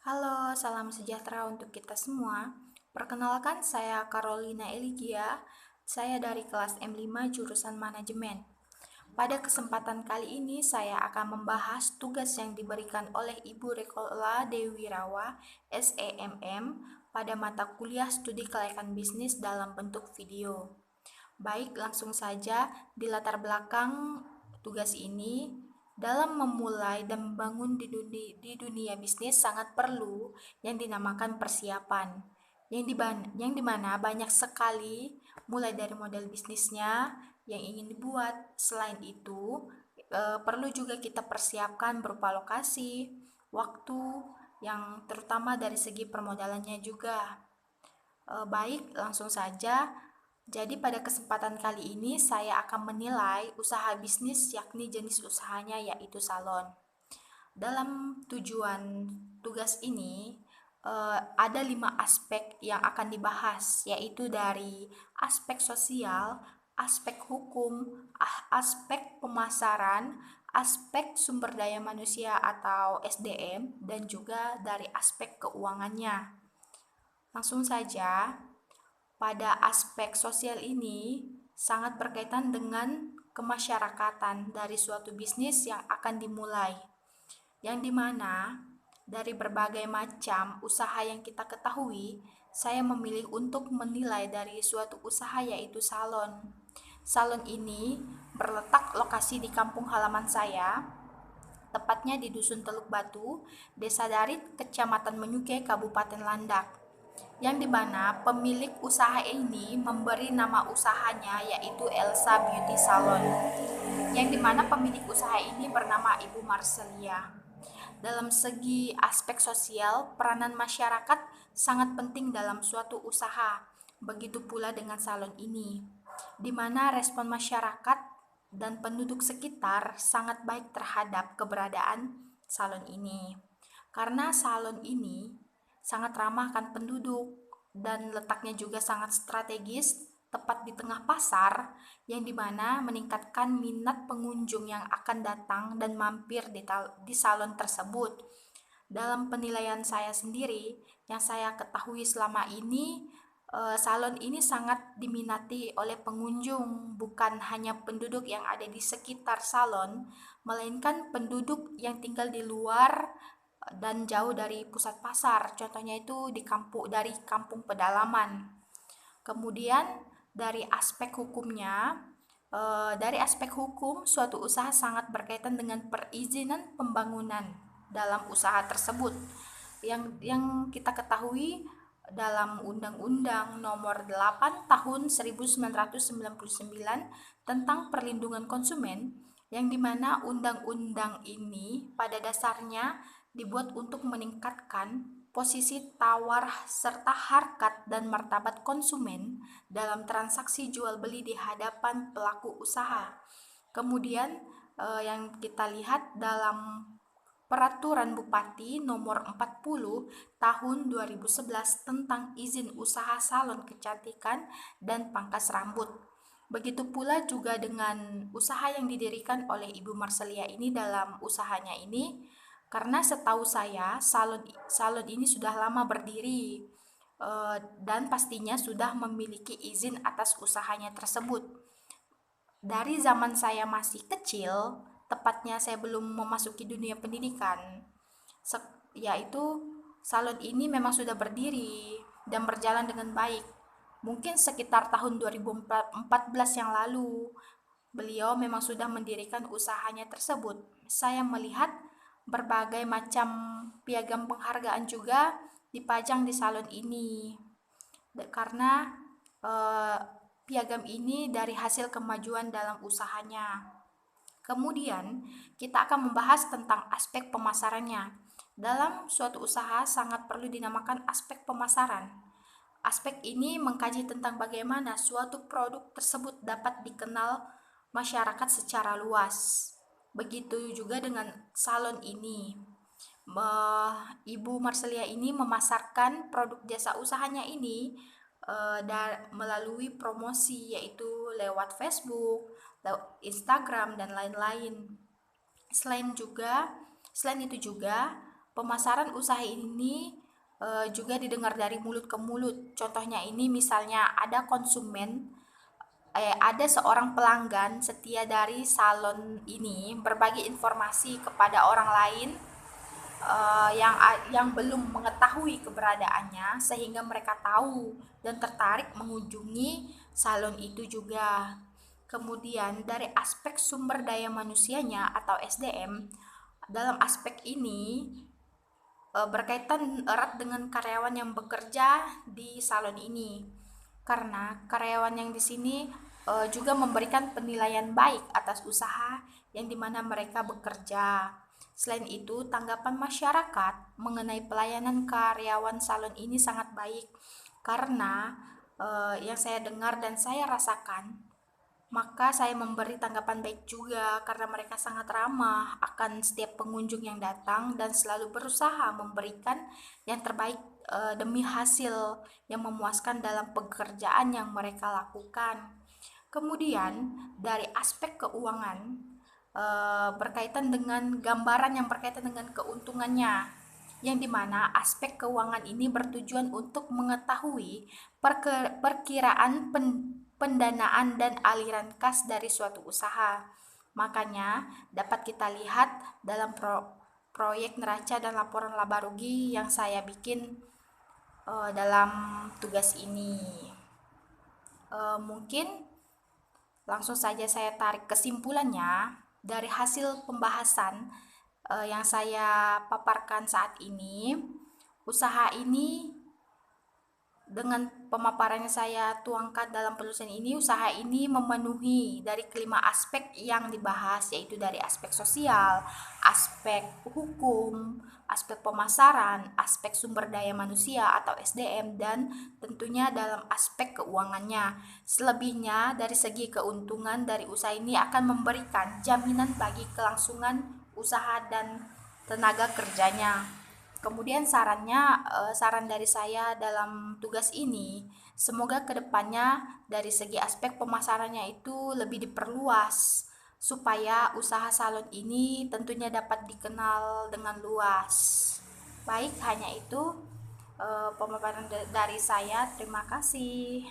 Halo, salam sejahtera untuk kita semua. Perkenalkan, saya Carolina Eligia. Saya dari kelas M5 jurusan Manajemen. Pada kesempatan kali ini, saya akan membahas tugas yang diberikan oleh Ibu Rekola Dewi Rawa, SEMM, pada mata kuliah studi kelayakan bisnis dalam bentuk video. Baik, langsung saja di latar belakang tugas ini. Dalam memulai dan membangun di dunia bisnis sangat perlu yang dinamakan persiapan, yang dimana banyak sekali mulai dari model bisnisnya yang ingin dibuat. Selain itu, perlu juga kita persiapkan berupa lokasi, waktu, yang terutama dari segi permodalannya juga. Baik, langsung saja. Jadi pada kesempatan kali ini saya akan menilai usaha bisnis, yakni jenis usahanya yaitu salon. Dalam tujuan tugas ini ada 5 aspek yang akan dibahas, yaitu dari aspek sosial, aspek hukum, aspek pemasaran, aspek sumber daya manusia atau SDM, dan juga dari aspek keuangannya. Langsung saja, pada aspek sosial ini sangat berkaitan dengan kemasyarakatan dari suatu bisnis yang akan dimulai, yang dimana dari berbagai macam usaha yang kita ketahui, saya memilih untuk menilai dari suatu usaha yaitu salon. Salon ini berletak lokasi di kampung halaman saya, tepatnya di Dusun Teluk Batu, Desa Darit, Kecamatan Menyuke, Kabupaten Landak, yang dimana pemilik usaha ini memberi nama usahanya yaitu Elsa Beauty Salon, yang dimana pemilik usaha ini bernama Ibu Marcelia. Dalam segi aspek sosial, peranan masyarakat sangat penting dalam suatu usaha. Begitu pula dengan salon ini, di mana respon masyarakat dan penduduk sekitar sangat baik terhadap keberadaan salon ini. Karena salon ini sangat ramah akan penduduk dan letaknya juga sangat strategis, tepat di tengah pasar, yang dimana meningkatkan minat pengunjung yang akan datang dan mampir di salon tersebut. Dalam penilaian saya sendiri, yang saya ketahui selama ini, salon ini sangat diminati oleh pengunjung, bukan hanya penduduk yang ada di sekitar salon, melainkan penduduk yang tinggal di luar dan jauh dari pusat pasar. Contohnya itu dari kampung pedalaman. Kemudian dari aspek hukumnya, dari aspek hukum, suatu usaha sangat berkaitan dengan perizinan pembangunan dalam usaha tersebut. Yang kita ketahui dalam Undang-Undang Nomor 8 Tahun 1999 tentang Perlindungan Konsumen, yang dimana undang-undang ini pada dasarnya dibuat untuk meningkatkan posisi tawar serta harkat dan martabat konsumen dalam transaksi jual beli di hadapan pelaku usaha. Kemudian yang kita lihat dalam Peraturan Bupati Nomor 40 Tahun 2011 tentang izin usaha salon kecantikan dan pangkas rambut. Begitu pula juga dengan usaha yang didirikan oleh Ibu Marcelia ini dalam usahanya ini, karena setahu saya salon ini sudah lama berdiri, dan pastinya sudah memiliki izin atas usahanya tersebut. Dari zaman saya masih kecil, tepatnya saya belum memasuki dunia pendidikan, yaitu salon ini memang sudah berdiri dan berjalan dengan baik. Mungkin sekitar tahun 2014 yang lalu, beliau memang sudah mendirikan usahanya tersebut. Saya melihat berbagai macam piagam penghargaan juga dipajang di salon ini, karena eh, piagam ini dari hasil kemajuan dalam usahanya. Kemudian, kita akan membahas tentang aspek pemasarannya. Dalam suatu usaha sangat perlu dinamakan aspek pemasaran. Aspek ini mengkaji tentang bagaimana suatu produk tersebut dapat dikenal masyarakat secara luas. Begitu juga dengan salon ini. Ibu Marcelia ini memasarkan produk jasa usahanya ini melalui promosi, yaitu lewat Facebook, lewat Instagram, dan lain-lain. Selain itu juga, Pemasaran usaha ini juga didengar dari mulut ke mulut. Contohnya ini misalnya ada konsumen, ada seorang pelanggan setia dari salon ini berbagi informasi kepada orang lain yang belum mengetahui keberadaannya, sehingga mereka tahu dan tertarik mengunjungi salon itu juga. Kemudian dari aspek sumber daya manusianya atau SDM, dalam aspek ini berkaitan erat dengan karyawan yang bekerja di salon ini, karena karyawan yang di sini juga memberikan penilaian baik atas usaha yang dimana mereka bekerja. Selain itu, tanggapan masyarakat mengenai pelayanan karyawan salon ini sangat baik, karena yang saya dengar dan saya rasakan, maka saya memberi tanggapan baik juga karena mereka sangat ramah akan setiap pengunjung yang datang dan selalu berusaha memberikan yang terbaik demi hasil yang memuaskan dalam pekerjaan yang mereka lakukan. Kemudian dari aspek keuangan, berkaitan dengan gambaran yang berkaitan dengan keuntungannya, yang dimana aspek keuangan ini bertujuan untuk mengetahui perkiraan pendanaan dan aliran kas dari suatu usaha. Makanya dapat kita lihat dalam proyek neraca dan laporan laba rugi yang saya bikin dalam tugas ini. Mungkin langsung saja saya tarik kesimpulannya dari hasil pembahasan yang saya paparkan saat ini. Usaha ini dengan pemaparan yang saya tuangkan dalam penulisan ini, usaha ini memenuhi dari kelima aspek yang dibahas, yaitu dari aspek sosial, aspek hukum, aspek pemasaran, aspek sumber daya manusia atau SDM, dan tentunya dalam aspek keuangannya. Selebihnya dari segi keuntungan dari usaha ini akan memberikan jaminan bagi kelangsungan usaha dan tenaga kerjanya. Kemudian saran dari saya dalam tugas ini, semoga kedepannya dari segi aspek pemasarannya itu lebih diperluas, supaya usaha salon ini tentunya dapat dikenal dengan luas. Baik, hanya itu pemaparan dari saya. Terima kasih.